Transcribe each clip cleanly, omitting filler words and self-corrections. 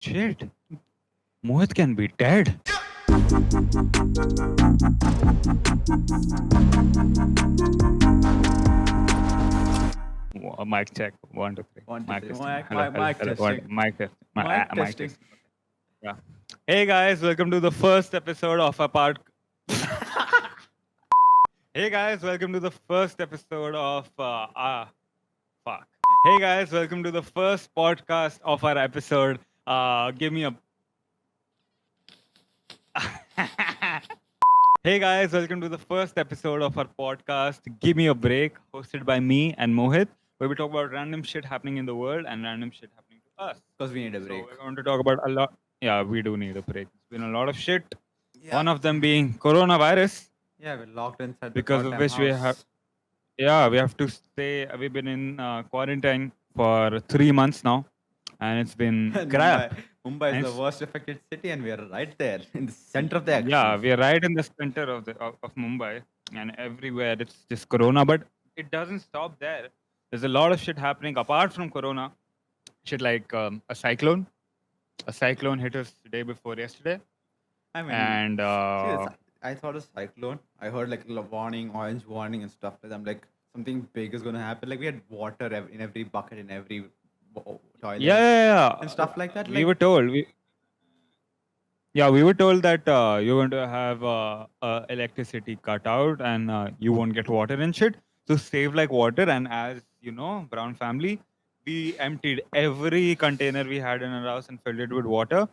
Shit. Mohit can be dead. Mic check. 1, 2, 3. One, two, Mic three. testing. Mic, Hello, mic, hello, mic hello. One, testing. mic test. Mic Mic testing. testing. Yeah. Hey guys, welcome to the first episode of our part. Hey guys, welcome to the first episode of fuck. Hey guys, welcome to the first podcast of our episode. Give me a. Hey guys, welcome to the first episode of our podcast, Give Me a Break, hosted by me and Mohit, where we talk about random shit happening in the world and random shit happening to us. Because we need a So break. we're going to talk about a lot. Yeah, we do need a break. It's been a lot of shit. Yeah. One of them being coronavirus, Yeah, we're locked inside the because of goddamn which we house. have. Yeah, we have to stay. We've been in quarantine for 3 months now, and it's been And crap. Mumbai is And the it's- worst affected city, and we are right there in the center of the action. Yeah, we are right in the center of Mumbai, and everywhere it's just corona. But it doesn't stop there. There's a lot of shit happening apart from corona. Shit like a cyclone. A cyclone hit us the day before yesterday, I mean, and I thought a cyclone. I heard like warning, orange warning, and stuff like that. I'm like, something big is gonna happen. Like we had water in every bucket, in every toilet, yeah, and stuff like that. we Like, were told. We were told that you're going to have electricity cut out and you won't get water and shit. So save like water. And as you know, Brown family, we emptied every container we had in our house and filled it with water.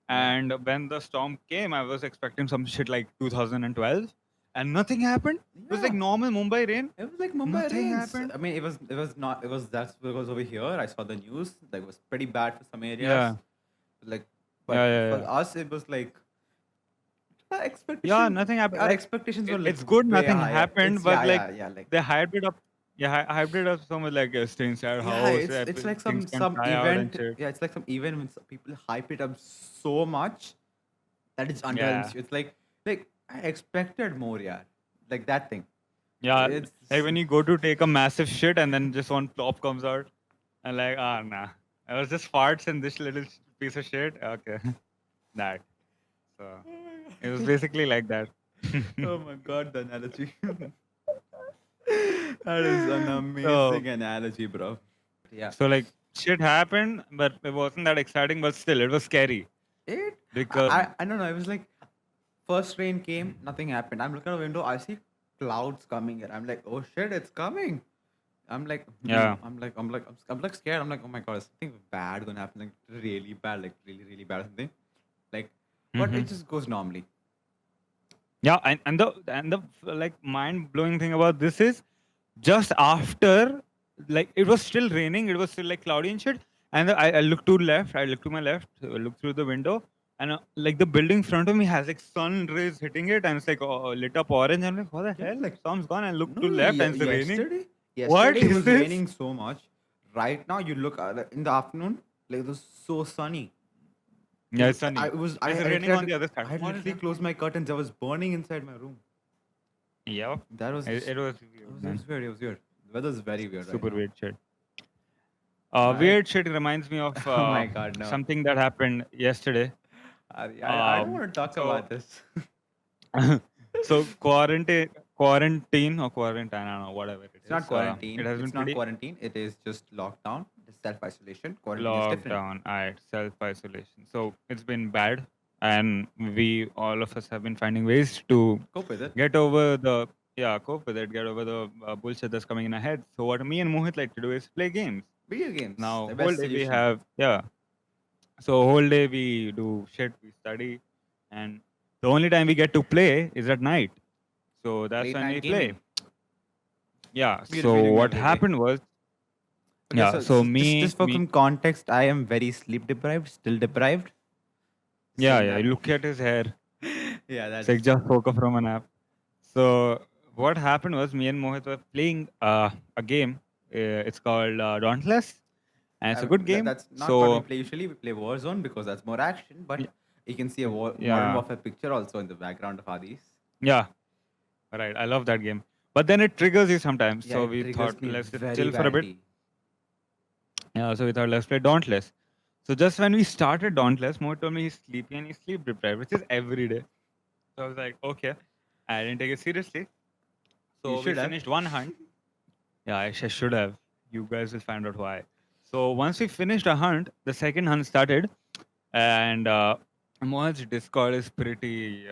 Yeah. And when the storm came, I was expecting some shit like 2012, and nothing happened. It was like Yeah. normal Mumbai rain. It was like Mumbai Nothing rains. happened. I mean, it was not. It was that's because over here I saw the news. Like it was pretty bad for some areas. Yeah. Like, but Yeah. for us it was like our expectation. Yeah, nothing happened. Our Like, expectations were like it's good way nothing higher. happened, It's, but yeah, like yeah, yeah. Like they hyped it up. Yeah, hyped it up so much, like stay inside yeah, house. it's like Things can some fly out and event. shit. Yeah, it's like some event when people hype it up so much that it's underwhelms Yeah, you. It's like I expected more. Yeah, like that thing. yeah. It's Like when you go to take a massive shit and then just one plop comes out, and like, nah, it was just farts and this little piece of shit. Okay, that. So it was basically like that. oh my god, the analogy. That is an So, amazing analogy, bro. Yeah. so like shit happened, but it wasn't that exciting. But still, it was scary It because I don't know, it was like first rain came, nothing happened. I'm looking out the window, I see clouds coming and I'm like, oh shit, it's coming. I'm like, yeah, I'm like scared. I'm like, oh my god, is something bad gonna happen? Like really bad, like really, really bad or something. Like, but hmm it just goes normally. yeah, and the like mind blowing thing about this is just after, like it was still raining, it was still like cloudy and shit, and I looked to left, I looked to my left, looked through the window, and like the building in front of me has like sun rays hitting it, and it's like lit up orange. I'm like, what the Yeah, hell? Like storm's gone. And look no, to no, left, and it's raining. yesterday, What yesterday it is was this? raining so much. Right now, you look in the afternoon, like it was so sunny. Yeah, it's sunny. I It's raining on the other side. I had What is literally that? closed my curtains. I was burning inside my room. Yeah, That was it was it weird, was, it man. was weird. It was weird. The weather's very weird right Super now. weird shit. Right? Weird shit reminds me of Oh my god, no. something that happened yesterday. I don't want to talk So about this. so quarantine or quarantine, I don't know, whatever it It's not is. quarantine. It has been It's not pretty quarantine. It is just lockdown. It's self isolation. Quarantine is different. lockdown. Alright, self isolation. So it's been bad, and we all of us have been finding ways to Cope with it. get over the cope with it, get over the bullshit that's coming in our head. So what me and Mohit like to do is play games. Video games. Now The whole best day we solution. have So whole day we do shit, we study, and the only time we get to play is at night. So that's Late when we night play. gaming. Yeah. We are So reviewing what every day. happened was, Okay, yeah. So just for some context, I am very sleep deprived, still deprived. yeah, Same yeah. that. Look at his hair. Yeah, It's that's like just woke up from a nap. So what happened was, me and Mohit were playing a game. It's called Dauntless, and it's a good game. that's not what we So play usually. We play Warzone because that's more action, but y- you can see a Modern yeah, Warfare picture also in the background of Hades. yeah. Right. I love that game. But then it triggers you sometimes. Yeah, So it we triggers thought me let's just very chill for a bit. badly. Yeah. So we thought let's play Dauntless. So just when we started Dauntless, Mohit told me he's sleepy and he's sleep deprived, which is every day. So I was like, okay. I didn't take it seriously. You So we should have. finished one hunt. Yeah, I should have. You guys will find out why. So once we finished a hunt, the second hunt started, and Mohit's Discord is pretty.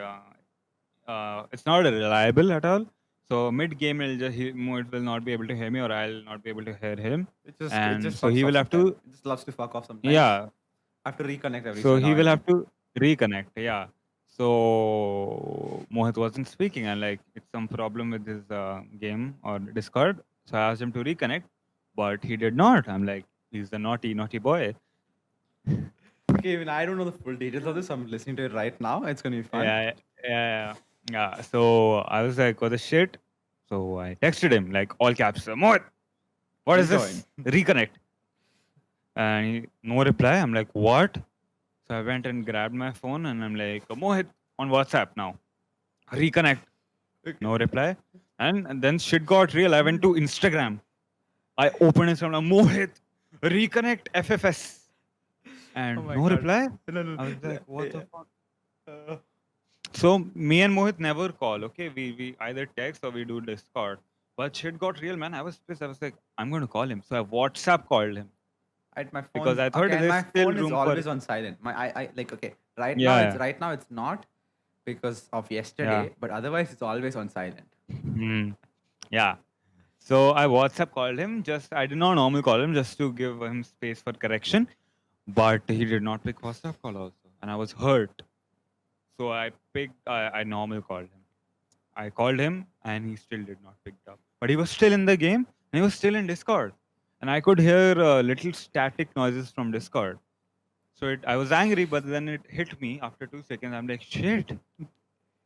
It's not reliable at all. So mid game, Mohit will not be able to hear me, or I'll not be able to hear him, It and just so fucks he off will have sometimes. to. It just loves to fuck off sometimes. Yeah, I have to reconnect every so so he now will and have then. to reconnect. Yeah. So Mohit wasn't speaking, and like it's some problem with his game or Discord. So I asked him to reconnect, but he did not. I'm like, he's the naughty boy. Okay, even I don't know the full details of this. I'm listening to it right now. It's gonna be fun. Yeah, yeah, yeah. So I was like, what the shit? So I texted him like all caps, Mohit, what is Rejoin. this? Reconnect. And no reply. I'm like, what? So I went and grabbed my phone and I'm like, Mohit on WhatsApp now. Reconnect. Okay. No reply. And then shit got real. I went to Instagram. I opened Instagram. Mohit, reconnect FFS. Oh And my no god. reply. No, no. I was like, what the Yeah. fuck? Uh, So me and Mohit never call. Okay, we either text or we do Discord. But shit got real, man. I was pissed. I was like, I'm going to call him. So I WhatsApp called him my because phone's I thought okay, and there's my still phone is room for. always on silent. I like okay. Yeah, Right now it's not because of yeah. yesterday, but otherwise it's always on silent. Hmm. Yeah. So I WhatsApp called him. Just I did not normally call him just to give him space for correction, but he did not pick WhatsApp call also, and I was hurt. So I picked. I normal called him. I called him, and he still did not pick up. But he was still in the game, and he was still in Discord, and I could hear little static noises from Discord. So I was angry, but then it hit me after 2 seconds. I'm like, shit,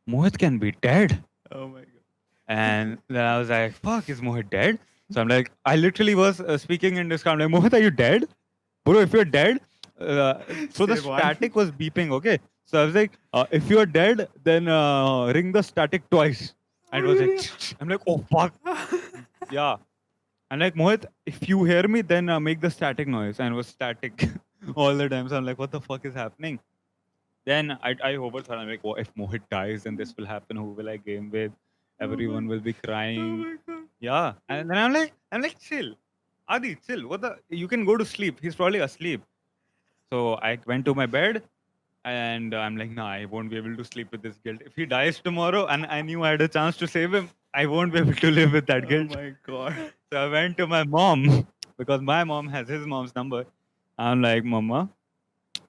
Mohit can be dead. Oh my god. And then I was like, fuck, is Mohit dead? So I'm like, I literally was speaking in Discord. I'm like, Mohit, are you dead? Bro, if you're dead, so the Say one. static was beeping, okay? So I was like, if you're dead, then ring the static twice. And it was like, I'm like, oh, fuck. Yeah. And like, Mohit, if you hear me, then make the static noise. And it was static all the time. So I'm like, what the fuck is happening? Then I overthought. I'm like, what if Mohit dies and this will happen? Who will I game with? Oh my, Everyone will be oh crying. my god. Yeah. And then I'm like, chill. Adi, chill. What the? You can go to sleep. He's probably asleep. So I went to my bed and I'm like, nah, I won't be able to sleep with this guilt. If he dies tomorrow and I knew I had a chance to save him, I won't be able to live with that Oh guilt. my god. So I went to my mom because my mom has his mom's number. I'm like, Mama,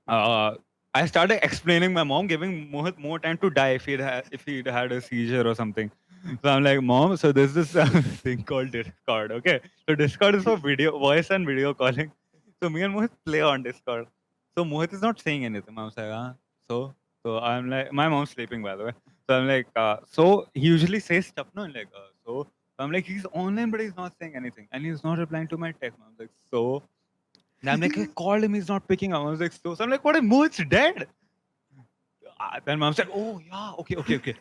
I started explaining my mom, giving Mohit more time to die if he'd had a seizure or something. So I'm like, Mom, so there's this thing called Discord. Okay, so Discord is for voice and video calling. So me and Mohit play on Discord. So Mohit is not saying anything. Mom's like, so so I'm like, my mom's sleeping by the way. So I'm like, so he usually says stuff, no, like, so I'm like, he's online, but he's not saying anything, and he's not replying to my text. I'm like, so. And I'm like, I called him, he's not picking up. I was like, so I'm like, what if Mohit's dead? Then mom said, oh yeah, okay.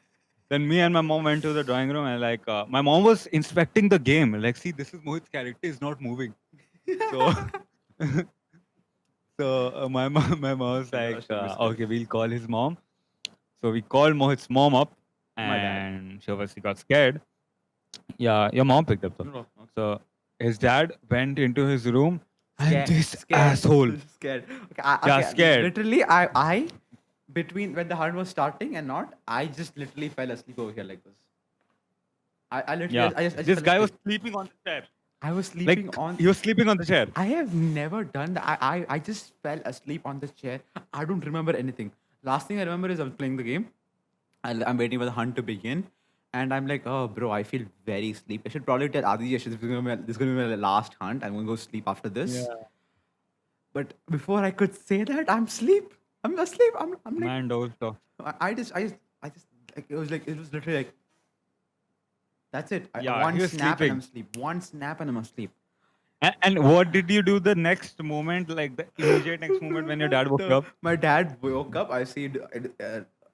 Then me and my mom went to the drawing room and like my mom was inspecting the game. Like, see, this is Mohit's character is not moving. So my mom was My like, gosh, I'm scared. okay, we'll call his mom. So we called Mohit's mom up, My dad. and she obviously got scared. Yeah, your mom picked up though. No, no. So his dad went into his room, and Scared. this Scared. asshole, Scared. Okay, yeah, okay. scared. Literally, I between when the hunt was starting and not, I just literally fell asleep over here like this. I Yeah, literally, I just this fell guy was asleep. sleeping on the chair. I was sleeping Like on. he was sleeping on the chair. I have never done that. I just fell asleep on the chair. I don't remember anything. Last thing I remember is I was playing the game. I'm waiting for the hunt to begin. And I'm like, oh, bro, I feel very sleep. I should probably tell Adi, this is going to be my last hunt. I'm going to go sleep after this. Yeah. But before I could say that, I'm asleep. I'm asleep. I'm like, Man dozed off. I just, like, it was literally like, that's it. Yeah, One he was snap and I'm sleeping. asleep. One snap and I'm asleep. And what did you do the next moment, like the immediate next moment when your dad woke up? My dad woke up. I see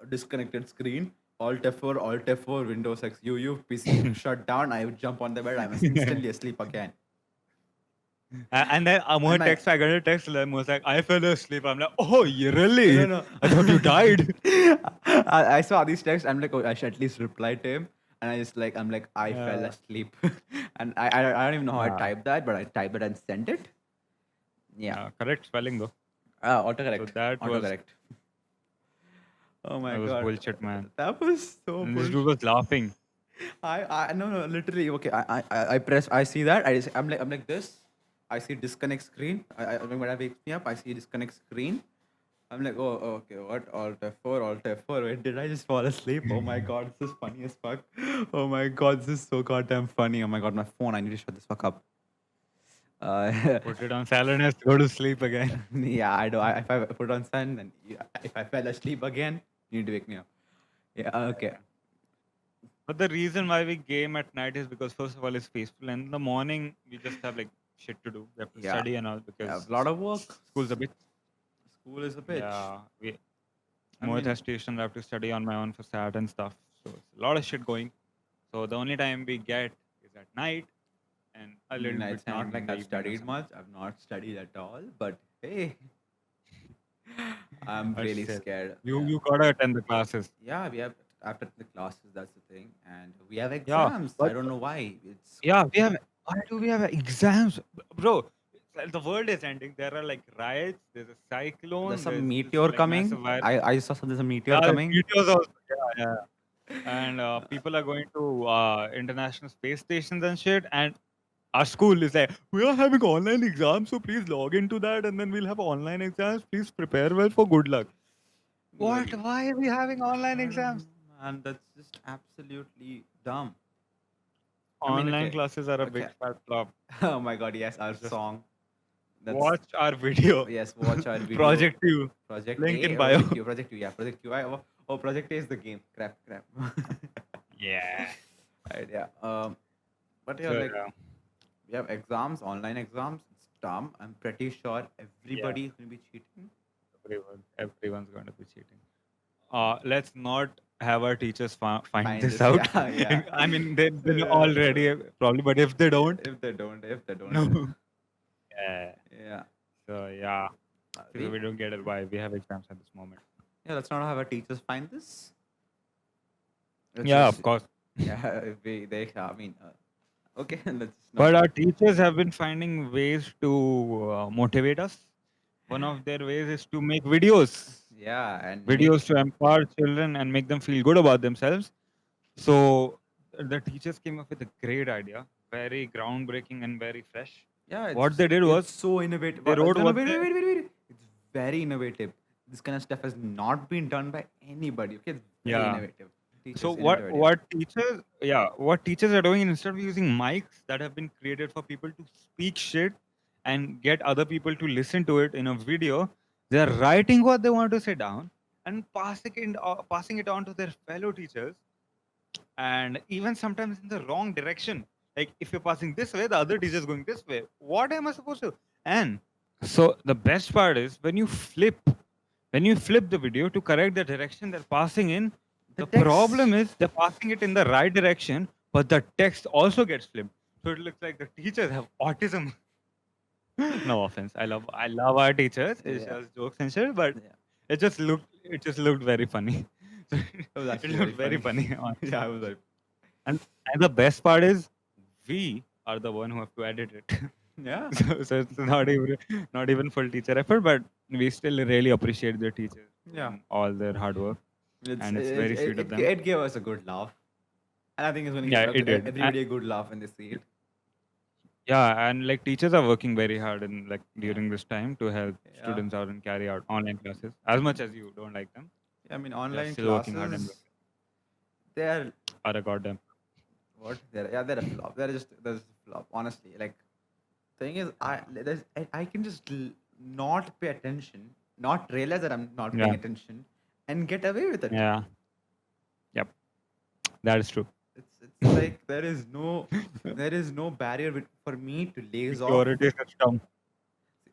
disconnected screen. Alt F4, Windows X, PC shut down. I would jump on the bed. I was instantly asleep again. And then And Mohit my text, I got a text, and was like, I fell asleep. I'm like, oh, you no, really? no. I thought you died. I saw these texts. I'm like, oh, I should at least reply to him. And I'm like, I fell Yeah. asleep. And I don't even know how I Yeah. typed that, but I typed it and sent it. Yeah. Correct spelling though. So Autocorrect. Autocorrect. Oh my that was god. bullshit, man. That was so And this dude bullshit. was laughing. I no no literally okay. I press. I see that. I'm like this. I see disconnect screen. When I wakes me up, I see disconnect screen. I'm like, oh, okay, what? Alt F4, Alt F4. Wait, did I just fall asleep? Oh my god, this is funny as fuck. Oh my god, this is so goddamn funny. Oh my god, my phone. I need to shut this fuck up. Put it on silent, go to sleep again. Yeah, I do. If I put on sun, then if I fell asleep again, you need to wake me up. Yeah, okay. But the reason why we game at night is because first of all it's peaceful, and in the morning we just have like shit to do. We have to Yeah, study and all I because have a lot of work. school's a bit. School is a bitch. Yeah, we I Mohit mean, has tuition. I have to study on my own for SAT and stuff. So it's a lot of shit going. So the only time we get is at night and a little bit it's not time in like the I've evening or studied something. much. I've not studied at all. But hey, I'm But really still, scared. you Yeah, you gotta attend the classes. yeah. We have after the classes. That's the thing, and we have Yeah, exams. I but don't know why. It's yeah, we have. Why do we have exams, bro? It's like the world is ending. There are like riots. There's a there's cyclone. some There's this meteor like coming. massive virus. I saw there's a meteor Yeah, the coming. meteors also. Yeah, yeah. And people are going to international space stations and shit. And our school is like, we are having online exams, so please log into that, and then we'll have online exams. Please prepare well for good luck. What? Good. Why are we having online I don't exams? know, man. That's just absolutely dumb. I mean, Online okay, classes are a big okay. fat flop. Oh my god, yes, our Just song. That's watch our video. yes. Watch our video. Project U. Project Link A in or bio. Project Q? Project Q, yeah, Project Q. Oh, Project A is the game. Crap, crap. Yeah. Right, yeah. But yeah, So like we have exams, online exams. It's dumb. I'm pretty sure yeah, everybody is going to be cheating. everyone's going to be cheating. Let's not have our teachers find Find this this, out. yeah, yeah. I mean, they know already probably, but if they don't, If they don't, no. Yeah. yeah. So yeah, so We, we don't get it why we have exams at this moment. yeah. Let's not have our teachers find this. Let's Yeah, of just, course. yeah. If we, they, I mean, okay. Let's not. But our teachers have been finding ways to motivate us. One of their ways is to make Yeah, and make videos to empower children and make them feel good about themselves. So the teachers came up with a great idea, very groundbreaking and very fresh. yeah, What they did it's was so innovative. they wrote No, no, what they wait. It's very innovative. This kind of stuff has not been done by anybody. Okay, it's very yeah. innovative. So Teachers, innovative idea. what teachers are doing instead of using mics that have been created for people to speak shit and get other people to listen to it in a video, they are writing what they want to say down and passing it on to their fellow teachers, and even sometimes in the wrong direction. Like if you're passing this way, the other teacher is going this way. What am I supposed to? And so the best part is when you flip the video to correct the direction they're passing in, The the problem text. is they're passing it in the right direction, but the text also gets flipped. So it looks like the teachers have autism. No offense. I love our teachers. It's Yeah, just jokes and shit, but yeah. it just looked very funny. It was It actually very looked very funny. funny, Yeah, honestly. I was like, And the best part is we are the one who have to edit it. yeah. So it's not even full teacher effort, but we still really appreciate the teachers Yeah. doing all their hard work, It's and it's very sweet of them. it gave us a good laugh, and I think it's going to Yeah, give it did. everybody a good laugh when they see it. Yeah, and like teachers are working very hard in like Yeah, during this time to help yeah. students out and carry out online classes. As much as you don't like them, I mean, they're online still working hard and classes, they're are a goddamn. what? They're a flop. They're just a flop. Honestly, like thing is, I can just not pay attention, not realize that I'm not paying Yeah, attention, and get away with it. yeah, yep, that is true. It's like there is no barrier for me to laze off. Security system.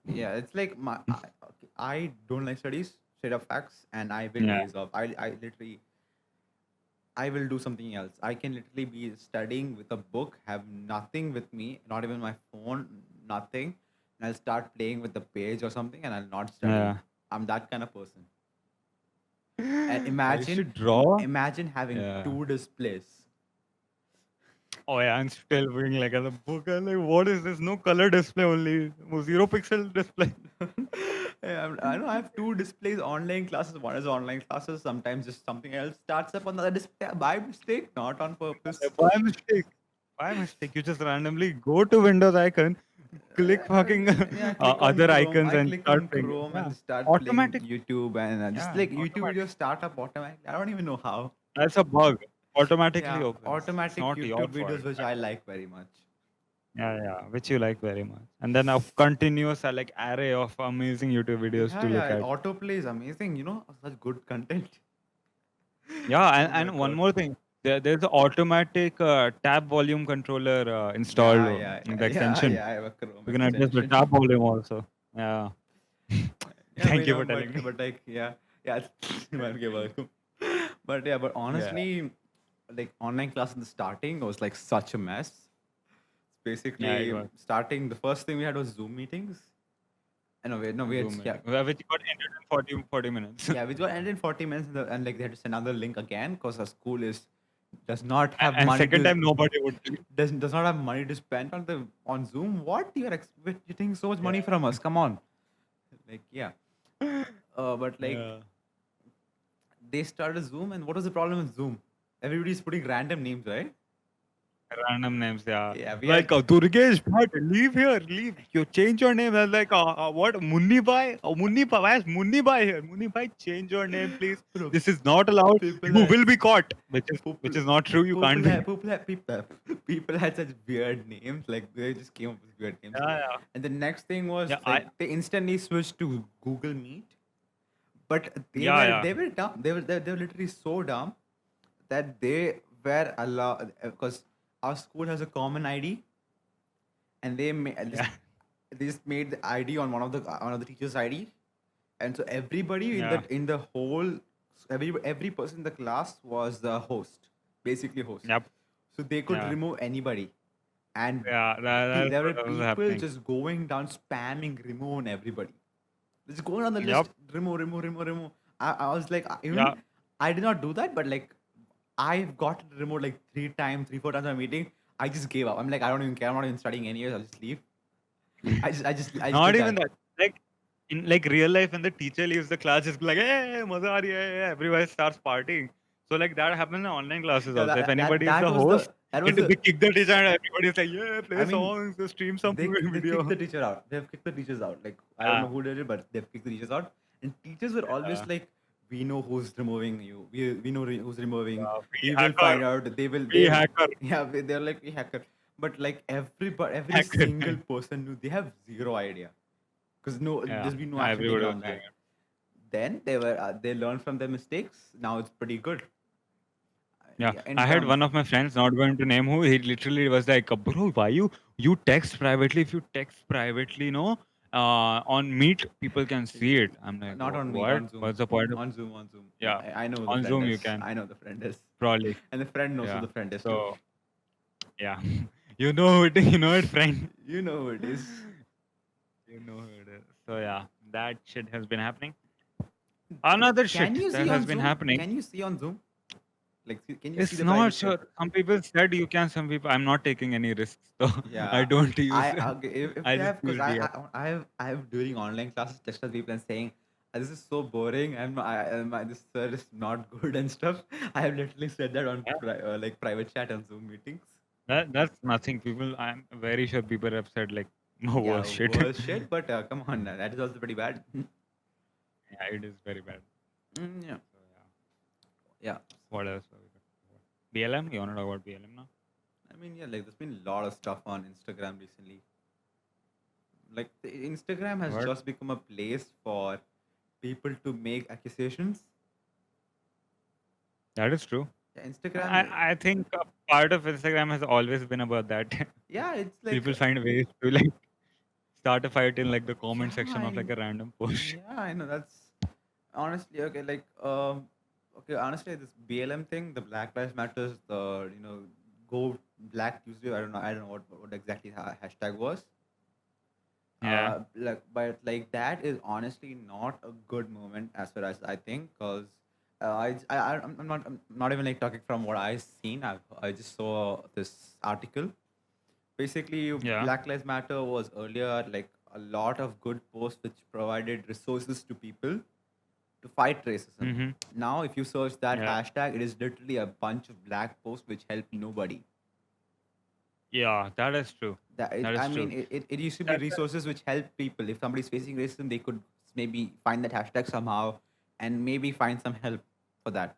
Yeah, it's like okay, I don't like studies, straight up facts, and I will Yeah, laze off. I literally I will do something else. I can literally be studying with a book, have nothing with me, not even my phone, nothing. and I'll start playing with the page or something, and I'll not study. Yeah. I'm that kind of person. And I used to draw. imagine having Yeah. two displays. Oh yeah, I'm still being like at the book. I'm like, what is this? No color display only. Zero pixel display. Yeah, I know I have two displays, online classes. One is online classes. Sometimes just something else starts up on the other display by mistake, not on purpose. By mistake. By mistake. You just randomly go to Windows icon, click fucking Yeah, I click on other Chrome. icons I and click start on playing it. Chrome Yeah. and start playing Automatic. YouTube, and just Yeah. like YouTube Automatic. videos start up automatically. I don't even know how. That's a bug. Automatically Yeah, opens. It's automatic not your YouTube fault. videos, which I like very much. Yeah, yeah, which you like very much. And then a continuous like array of amazing YouTube videos to Yeah, look yeah. at. Autoplay is amazing. Such good content. Yeah, Oh my and one god. more thing. There's an automatic tab volume controller installed Yeah, yeah, in yeah, the yeah, extension. yeah. I have a Chrome You can adjust the extension. tab volume also. Yeah. Yeah, Thank we you know, for telling me. but like, yeah, yeah. Okay, welcome. But yeah, but Yeah. honestly, like online class in the starting was like such a mess. Yeah, it Basically, was starting the first thing we had was Zoom meetings. No, wait, no, a wait, Zoom yeah, meeting. Which got ended in 40 minutes. yeah. We got ended in 40 minutes, and like they had to send another link again because our school is does not have And money second to time nobody would do it. does not have money to spend on Zoom. What you think so much money Yeah. from us? Come on, like yeah. But like Yeah. they started Zoom, and what was the problem with Zoom? Everybody's putting random names, right? Random names, yeah. Yeah, we Like had. Durgesh Bhatt, leave here, leave. You change your name. I was like, what? Munni Bhai? Oh, Munni Bhai. Why is Munni Bhai here? Munni Bhai, change your name, please. Bro, This is not allowed. people You had will be caught. Which people is not true. You can't be. people had such weird names. Like they just came up with weird names. Yeah, yeah, And the next thing was yeah. like they instantly switched to Google Meet, but Yeah, yeah, they were dumb. They were literally so dumb that they were allowed because our school has a common ID, and yeah, they just made the ID on one of the teachers' ID, and so everybody yeah. in the whole every person in the class was the host, basically host. Yep. So they could Yeah, remove anybody, and yeah. That's there were what was people happening. just going down spamming remove on everybody. Just going on the Yep. list, remove. I was like, Yeah. even I did not do that, but like I've got removed like three, four times in a meeting. I just gave up. I'm like, I don't even care. I'm not even studying any years. I'll just leave. I just Not did even that. that. Like in like real life, when the teacher leaves the class, it's like, hey, maza aa rahi hai, hey, everybody starts partying. So like that happens in online classes Yeah, also. If anybody is the host, that was they the. kick the teacher and everybody's like, yeah, I play mean, songs, stream some they kicked video. the teacher out. They have kicked the teachers out. Like I don't Yeah, know who did it, but they've kicked the teachers out. And teachers were always yeah, like, "We know who's removing you. We know who's removing. yeah. Be We will hacker, find out. be They hacker, yeah. They're like we hacker." But like every hacker. single person knew they have zero idea because Yeah, there's been no action taken everybody was on doing that. it. Then they learned from their mistakes. Now it's pretty good. Yeah, Yeah, in I had terms. one of my friends, not going to name who, he literally was like, bro, why you text privately? If you text privately, no, on Meet, people can see it. I'm like, Not on Meet, What? on Zoom. What's the point of? On Zoom. Yeah, I know who the on friend Zoom you is. can I know the friend is. probably. And the friend knows who Yeah. the friend is too. So yeah, you know it. You know it, friend. You know who it is. You know who it is. So yeah, that shit has been happening. Another Can shit you that see has on been Zoom? happening. Can you see on Zoom? Like, can you see It's the not private chat? sure. Some people said you can. Some people. I'm not taking any risks, so I Yeah, don't use. okay, if I they just have, because use DM. I have during online classes texted people and saying, this is so boring. This sir is not good and stuff. I have literally said that on like private chat on Zoom meetings. That's nothing. People, I'm very sure people have said like Yeah, worse shit. worse shit, but come on, that is also pretty bad. Yeah, it is very bad. Yeah, So yeah, yeah. what else? Are we talking about? BLM? You want to talk about BLM now? I mean, yeah, like there's been a lot of stuff on Instagram recently. Like Instagram has What? just become a place for people to make accusations. That is true. Yeah, Instagram, I think a part of Instagram has always been about that. yeah, it's like, People find ways to like start a fight in like the comment yeah, section of like a random post. yeah, I know that's honestly okay. Like, okay, honestly, this BLM thing, the Black Lives Matters, the Go Black Tuesday. I don't know what exactly hashtag was. Yeah. But like that is honestly not a good moment as far as I think, because I'm not even like talking from what I've seen. I just saw this article. Basically, Yeah. Black Lives Matter was earlier like a lot of good posts which provided resources to people to fight racism. Mm-hmm. Now, if you search that Yeah. hashtag, it is literally a bunch of black posts which help nobody. Yeah. That is true. That is I true. mean, it used to be That, resources which help people. If somebody's facing racism, they could maybe find that hashtag somehow and maybe find some help for that.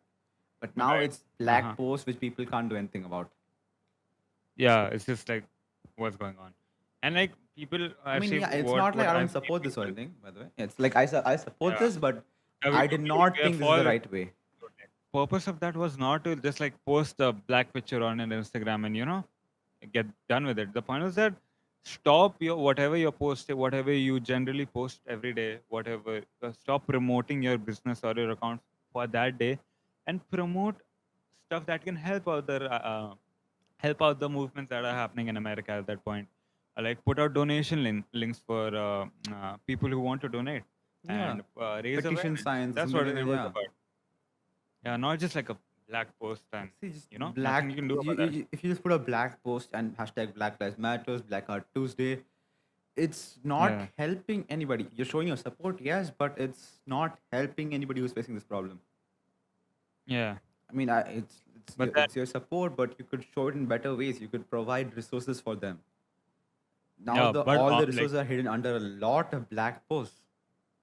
But now right. it's Uh-huh. black posts which people can't do anything about. Yeah. It's just like what's going on, and like people. I I've mean, seen yeah, it's not like what I don't I've seen support this or people. anything, by the way. It's like I support Yeah. this, but Yeah, I did not we are think this is the for right way. purpose of that was not to just like post a black picture on an Instagram and get done with it. The point was that stop your whatever you're posting, whatever you generally post every day, whatever. Stop promoting your business or your account for that day, and promote stuff that can help out the movements that are happening in America at that point. Like put out donation links for people who want to donate Yeah, and raise petition awareness. signs or That's something what like that. it was Yeah. about. Yeah, not just like a black post and See, just nothing you black. can do about that. If you just put a black post and hashtag Black Lives Matters, Black Art Tuesday, it's not Yeah, helping anybody. You're showing your support, yes, but it's not helping anybody who's facing this problem. yeah. I mean, But that it's your support, but you could show it in better ways. You could provide resources for them. Now yeah, the but all the like resources are hidden under a lot of black posts.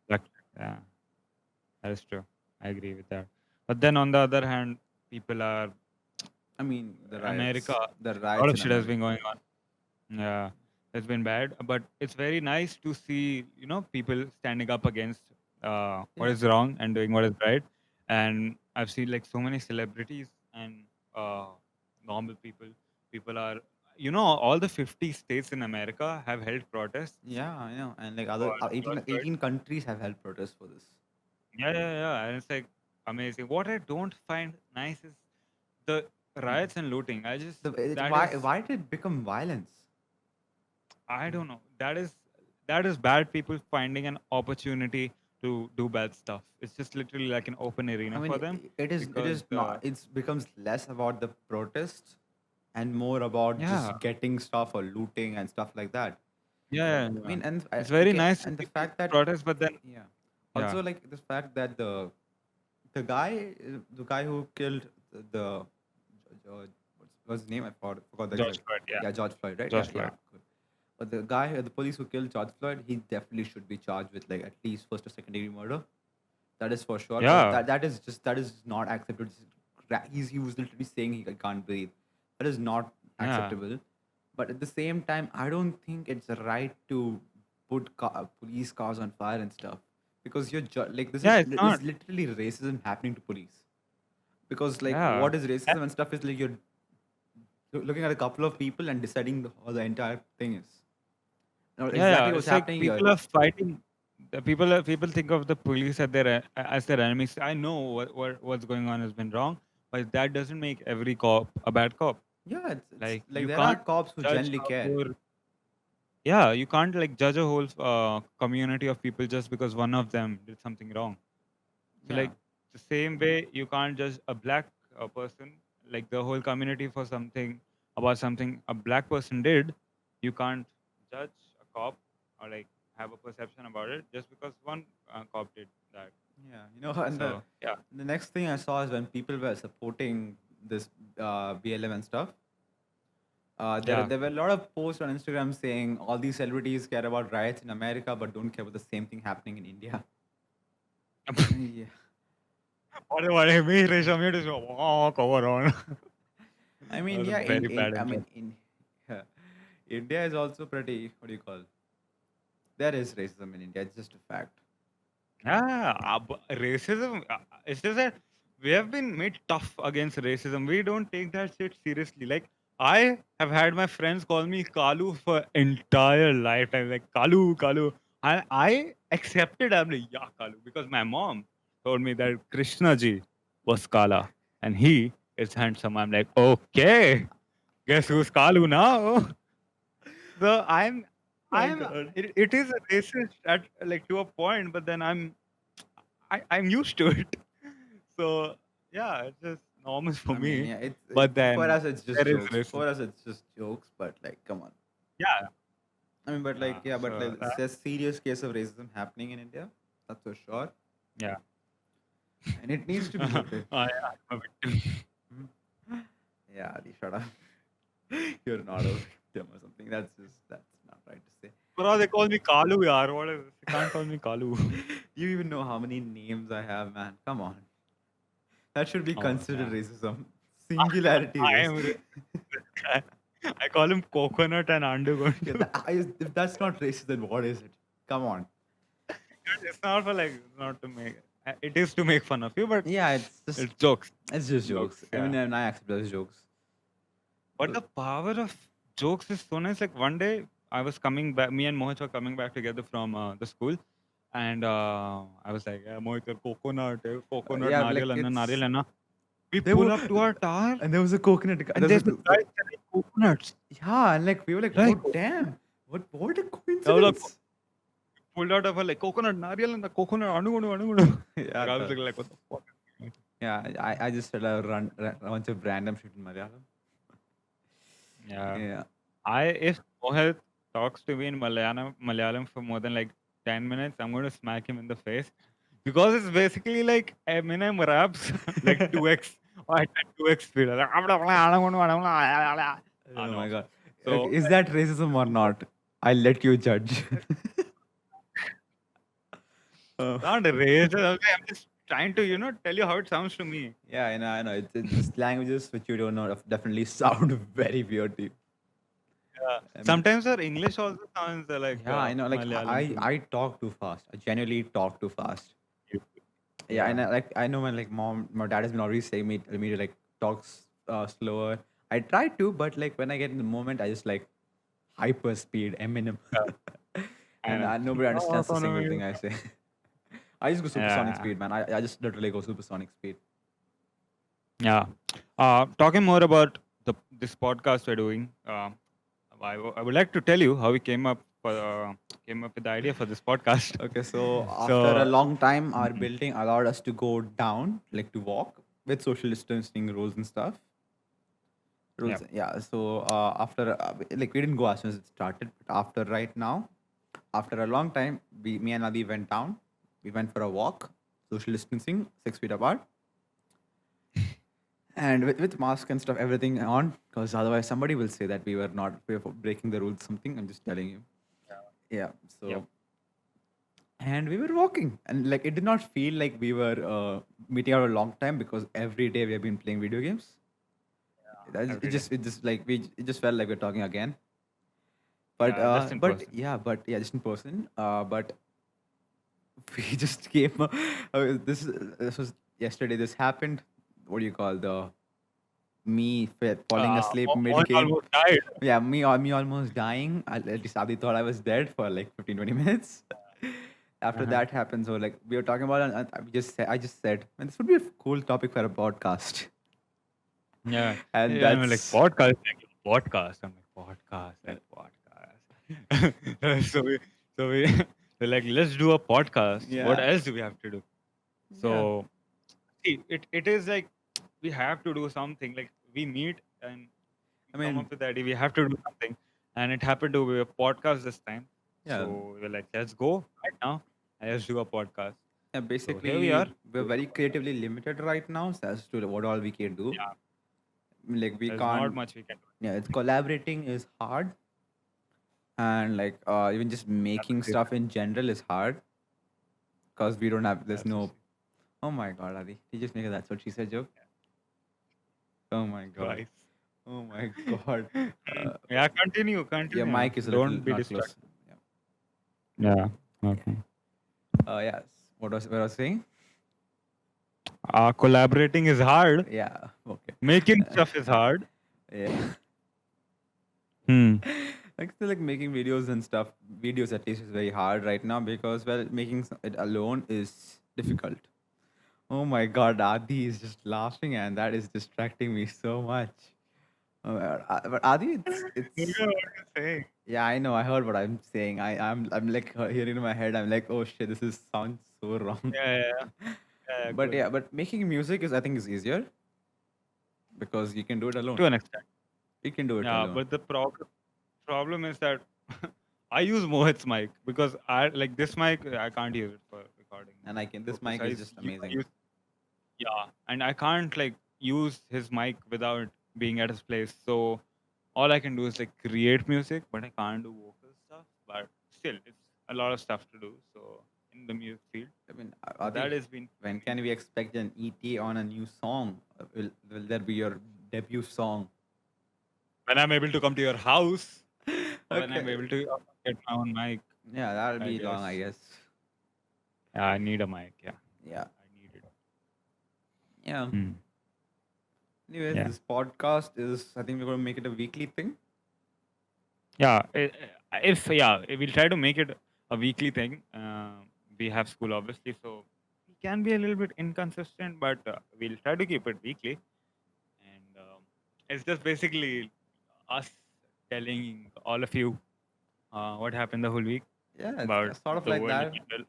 that, yeah, that is true. I agree with that. But then on the other hand, people are I mean, America. the A lot riots of in shit has been America. going on. Yeah, it's been bad, but it's very nice to see people standing up against what Yeah, is wrong and doing what is right. And I've seen like so many celebrities and uh, normal people. People are all the 50 states in America have held protests yeah, I know. And like for other George Floyd. 18 countries have held protests for this. Yeah, yeah, yeah, and it's like amazing. What I don't find nice is the riots and looting. I just that is Why did it become violence? I don't know. That is bad people finding an opportunity to do bad stuff. It's just literally like an open I arena mean, for them it because is not. It becomes less about the protest and more about yeah, just getting stuff or looting and stuff like that. yeah, I yeah. mean, and It's very okay, nice to and the see people fact that protest, but then yeah, yeah, also like the fact that the guy who killed the what's his name? Forgot the George exact. Floyd, yeah, Yeah, George Floyd, right? George Yeah, yeah. Floyd, Good. But the police who killed George Floyd, he definitely should be charged with like at least first or second degree murder. That is for sure. Because yeah, that is not acceptable. He was literally saying he can't breathe. That is not yeah, acceptable. But at the same time, I don't think it's right to put police cars on fire and stuff, because like yeah. It's this is not. literally racism happening to police. Because like Yeah, what is and- racism and stuff is like you're looking at a couple of people and deciding how the entire thing is. Now, yeah, exactly yeah. what's It's like happening here. people are fighting. The people think of the police as their enemies. I know what's going on has been wrong, but that doesn't make every cop a bad cop. Yeah, it's Like like you there are can't cops who judge genuinely a care. whole yeah, you can't like judge a whole community of people just because one of them did something wrong. So Yeah. like the same way you can't judge a black person, like the whole community for something about something a black person did. You can't judge a cop or like have a perception about it just because one cop did that. Yeah, you know, and So yeah, the next thing I saw is when people were supporting this BLM and stuff. yeah. There were a lot of posts on Instagram saying all these celebrities care about riots in America but don't care about the same thing happening in India. Yeah, What I mean, Resham, you just walk over on. I That mean, was a yeah, very bad intro. yeah, India is also pretty. What do you call? There is racism in India. It's just a fact. Yeah, racism. It's just that we have been made tough against racism. We don't take that shit seriously. Like I have had my friends call me Kalu for entire lifetime. Like Kalu, Kalu, and I accepted. I'm like, yeah, Kalu, because my mom told me that Krishna ji was Kala and he is handsome. I'm like, okay, guess who's Kalu now? So My I'm God. it is a racist at like to a point, but then I'm used to it. So yeah, it's just normal for I mean, me. yeah, But for then us it's just there is jokes. racism. For us it's just jokes, but like, come on. Yeah, I mean, but like, yeah. yeah, but like, So it's a serious case of racism happening in India. That's for sure, yeah, and it needs to be looked. I'm a victim. Mhm. Yeah, Adi, shut up. You're not a victim or something. That's not right to say. Bro, they call me Kalu, yaar. What is this? You can't call me Kalu. You even know how many names I have, man. Come on. That should be Oh considered yeah. racism. Singularity I race. am I call him coconut and Yeah, Andu. if that's not racist, then what is it? Come on. It's not for like not to make. It is to make fun of you, but Yeah, it's jokes. it's just Jokes, jokes. I mean, yeah. and I accept those jokes. But the power of jokes is so nice. Like one day, I was coming back. Me and Mohit were coming back together from the school, and I was like, yeah, "Mohit, coconut, Yeah, like nariyal, anna, it's nariyal, anna." We there pull were up to our tower, and there was a coconut. and there's a guy selling coconuts. Yeah, and like we were like, oh Like, damn, what a I was like, coincidence. pulled out of a like coconut, nariyal, and the coconut, anu. Yeah, Like I was like, what the fuck? yeah. I just said a a bunch of random shit in Malayalam. Yeah. Yeah. If Mohit talks to me in Malayalam for more than like 10 minutes, I'm going to smack him in the face because it's basically like Eminem raps like 2x or at 2x speed. Like, I Oh know. my god. Okay, So is that racism or not? I'll let you judge. Oh. not racist. Okay, I'm just trying to tell you how it sounds to me. Yeah, I know. It's just languages which you don't know definitely sound very weird to you. Yeah. I mean, Sometimes our English also sounds like yeah, I know. Like Malayalam to me. I talk too fast. I genuinely talk too fast. Yeah, and Yeah. I know my dad has been always saying tell me to like talk slower. I try to, but like when I get in the moment, I just like hyper speed Eminem, Yeah. I and know. nobody understands a single thing I say. I just go supersonic Yeah. speed, man. I just literally go supersonic speed. Yeah. Talking more about this podcast we're doing, I would like to tell you how we came up with the idea for this podcast. Okay, so after a So long time, our Mhm. building allowed us to go down, like to walk with social distancing rules and stuff. yeah, Rules, yeah. So after like we didn't go as soon as it started, but after right now, after a long time, me and Adi went down. We went for a walk, social distancing, 6 feet apart, and with mask and stuff, everything on, because otherwise somebody will say that we were breaking the rules. Something. I'm just telling you. Yeah. yeah, So and we were walking, and like it did not feel like we were meeting out a long time because every day we have been playing video games. every day. It just like it just felt like we're talking again. Just in person. But yeah, just in person. But we just came. This was yesterday. This happened. What do you call the falling asleep mid Mohan game? almost died. Yeah, me almost dying. At least Adi thought I was dead for like 15, 20 minutes. After Uh-huh. that happened, so like we were talking about, it, and I just said, man, this would be a cool topic for a podcast. Yeah, And yeah. I'm like that's podcast, like podcast. I'm like podcast. So we we're like, let's do a podcast. What yeah, else do we have to do? yeah. So see, it is like we have to do something. Like we meet and we I come mean, up with the idea. We have to do something, and it happened to be a podcast this time. yeah, So we're like, let's go right now and let's do a podcast. yeah. So here we are. Basically, we're very creatively limited right now as to what all we can do. Yeah, Like we there's not can't. much we can do. Yeah, it's collaborating is hard, and like even just That's making the stuff in general is hard because we don't have. There's that's the no. Oh my god, Adi, you just make a that's what she said joke. Oh my god. twice. Oh my god. Yeah, continue, Your continue. mic is a little Don't be not close. distracted. Yeah. Yeah. Okay. Yes. What I was saying? Collaborating is hard. Yeah. Okay. Making stuff is hard. Yeah. Hmm. Like still like making videos and stuff. Videos at least is very hard right now because well making it alone is difficult. Oh my god, Adi is just laughing and that is distracting me so much. But Adi, You it's know what you're saying. yeah, I know. I heard what I'm saying. I'm like hearing in my head. I'm like, oh shit, this is sounds so wrong. Yeah, yeah, yeah. Yeah, But good. yeah, but making music is I think is easier because you can do it alone. To an extent. You can do it Yeah, alone. but the problem is that I use Mohit's mic because I like this mic. I can't use it for recording. And I can. To This mic is precise, just amazing. use yeah, and I can't like use his mic without being at his place. So all I can do is like create music, but I can't do vocal stuff. But still, it's a lot of stuff to do. So in the music field, I mean, so that Adi, has been when can we expect an ET on a new song? Will there be your debut song? when I'm able to come to your house or when I'm Okay. able to get my own mic. Yeah, that'll I be long, I guess. guess. Yeah, I need a mic. Yeah, Yeah. I need it. Yeah. Hmm. Anyways, Yeah. this podcast is, I think we're going to make it a weekly thing. Yeah, if yeah, we'll try to make it a weekly thing. We have school obviously, so we can be a little bit inconsistent, but we'll try to keep it weekly. And it's just basically us telling all of you what happened the whole week Yeah, about it's sort of the like world in that. general,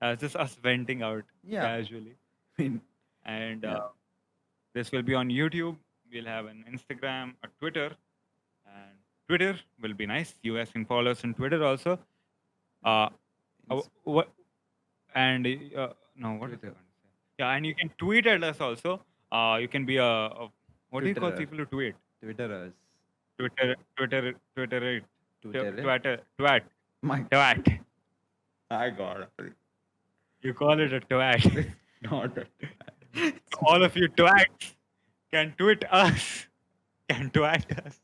and just us venting out Yeah. casually. I mean, And yeah. this will be on YouTube. We'll have an Instagram, a Twitter, and Twitter will be nice. You guys can follow us on Twitter also. Uh, what and no, what was I Twitter. going to say? Yeah, and you can tweet at us also. You can be a what do you call Twitterer. people who tweet? Twitterers. Twitter, Twitter. twat, My twat. I got it. You call it a twat. Not a All of you twats can tweet us, can twat us.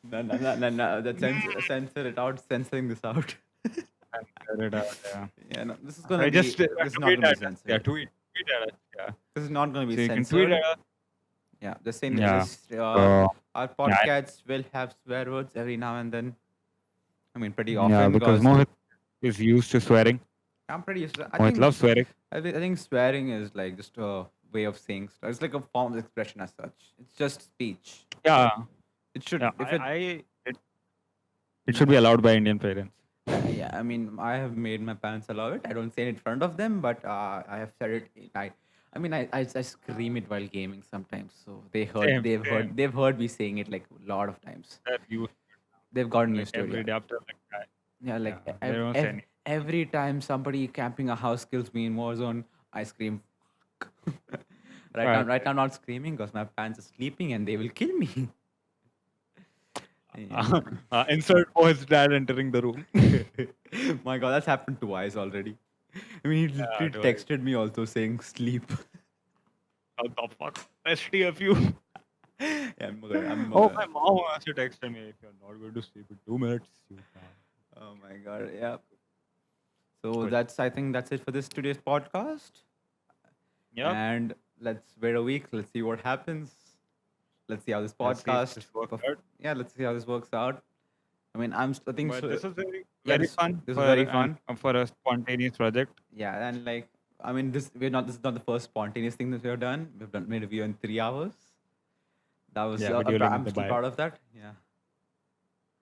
no. That censor it out. Censoring this out. Censor it out, yeah. Yeah, no, this is gonna I be. just This is not tweet gonna be at us. Yeah, censored. tweet at us. Yeah. This is not gonna be So you can tweet censored. at us. Yeah, the same. Yeah. This So our yeah, podcasts will have swear words every now and then. I mean, pretty yeah, often because because Mohit is used to swearing. I'm pretty used to that. Mohit loves swearing. I think swearing is like just a way of saying stuff. It's like a form of expression as such. It's just speech. Yeah, It should yeah. if it It should be allowed by Indian parents. yeah, I mean, I have made my parents allow it. I don't say it in front of them, but I have said it. I mean, I scream it while gaming sometimes. So Same. they've heard me saying it like a lot of times. They're used They've gotten like used to it. every Yeah, day after like yeah. Like they don't say anything. every time somebody camping a house kills me in Warzone, I scream. Right. Right now, I'm not screaming because my parents are sleeping and they will kill me. Yeah. Insert Mohit's dad entering the room. My God, that's happened twice already. I mean, he Yeah, literally twice. texted me also saying sleep. What the fuck? STFU. Yeah, I'm Oh, my mom also texted me if you're not going to sleep in 2 minutes, you can. oh my God, yeah. So Good. I think that's it for this today's podcast. Yep. And let's wait a week. Let's see what happens. Let's see how this Let's see if podcast. this works out. Yeah, let's see how this works out. I mean, I think But so. this was very, Yeah, very fun. this was very for fun. for a spontaneous project. Yeah, and like I mean, this is not the first spontaneous thing that we have done. We've made a video in 3 hours. That was Yeah, video link in I'm the still bio. proud of that. Yeah.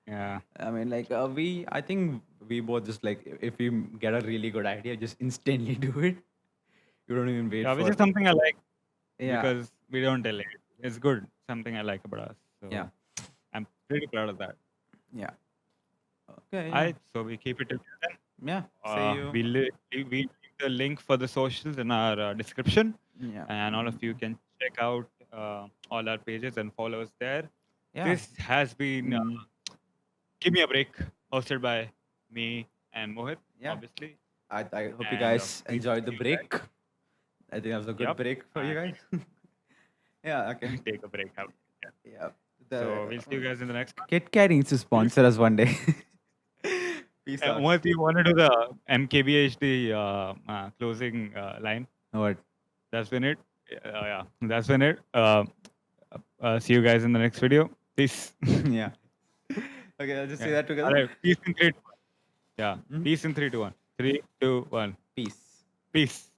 Yeah. I mean, like I think we both just like if we get a really good idea, just instantly do it. You don't even wait Yeah, which for is something I like yeah, because we don't delay. It's good. Something I like about us. So yeah, I'm pretty proud of that. yeah. Okay, yeah, Alright, so we keep it till then. yeah. See you. We leave the link for the socials in our description, Yeah, and all of you can check out all our pages and follow us there. yeah. This has been Give Me a Break, hosted by me and Mohit, Yeah. obviously. I hope you And, guys please enjoyed the see you guys. break. I think that was a good Yep. break for you guys. Yeah. Okay. Take a break. Have- yeah. Yeah. So we'll see you guys in the next one. Kit Kat needs to sponsor us one day. Peace out. Mohit, you want to do the MKBHD closing line? What? That's been it. Yeah, that's been it. See you guys in the next video. Peace. Yeah. Okay, I'll just say that together. Alright, peace in 3, 2, 1. Yeah, peace in 3, 2, 1. 3, 2, 1. Peace. Peace.